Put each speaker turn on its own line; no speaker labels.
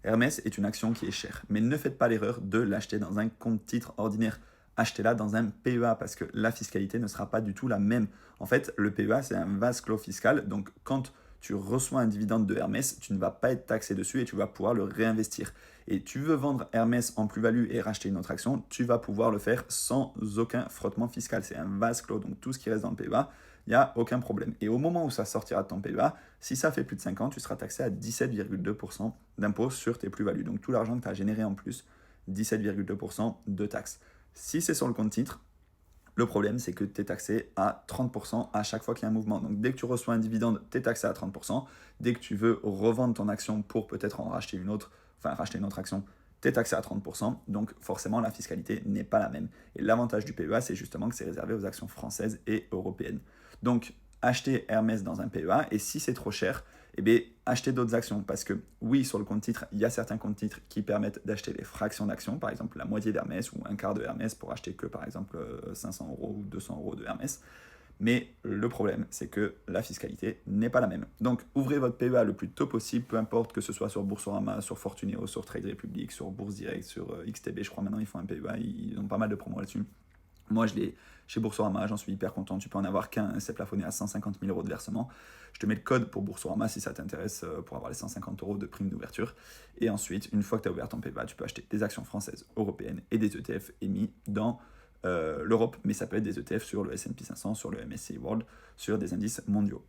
Hermès est une action qui est chère, mais ne faites pas l'erreur de l'acheter dans un compte titre ordinaire. Achetez-la dans un PEA parce que la fiscalité ne sera pas du tout la même. En fait, le PEA, c'est un vase clos fiscal, donc quand tu reçois un dividende de Hermès, tu ne vas pas être taxé dessus et tu vas pouvoir le réinvestir. Et tu veux vendre Hermès en plus-value et racheter une autre action, tu vas pouvoir le faire sans aucun frottement fiscal. C'est un vase clos, donc tout ce qui reste dans le PEA, il n'y a aucun problème. Et au moment où ça sortira de ton PEA, si ça fait plus de 5 ans, tu seras taxé à 17,2% d'impôt sur tes plus-values. Donc tout l'argent que tu as généré en plus, 17,2% de taxes. Si c'est sur le compte titre, le problème, c'est que tu es taxé à 30% à chaque fois qu'il y a un mouvement. Donc dès que tu reçois un dividende, tu es taxé à 30%. Dès que tu veux revendre ton action pour peut-être en racheter une autre, enfin racheter une autre action, tu es taxé à 30%. Donc forcément, la fiscalité n'est pas la même. Et l'avantage du PEA, c'est justement que c'est réservé aux actions françaises et européennes. Donc acheter Hermès dans un PEA, et si c'est trop cher, eh bien, acheter d'autres actions. Parce que oui, sur le compte titre, il y a certains comptes titres qui permettent d'acheter des fractions d'actions, par exemple la moitié d'Hermès ou un quart de Hermès pour acheter que par exemple 500 euros ou 200 euros de Hermès. Mais le problème, c'est que la fiscalité n'est pas la même. Donc ouvrez votre PEA le plus tôt possible, peu importe que ce soit sur Boursorama, sur Fortuneo, sur Trade Republic, sur Bourse Direct, sur XTB, je crois maintenant ils font un PEA, ils ont pas mal de promos là-dessus. Moi, je l'ai chez Boursorama, j'en suis hyper content. Tu peux en avoir qu'un, c'est plafonné à 150 000 euros de versement. Je te mets le code pour Boursorama si ça t'intéresse pour avoir les 150 euros de prime d'ouverture. Et ensuite, une fois que tu as ouvert ton PEA, tu peux acheter des actions françaises, européennes et des ETF émis dans l'Europe. Mais ça peut être des ETF sur le S&P 500, sur le MSCI World, sur des indices mondiaux.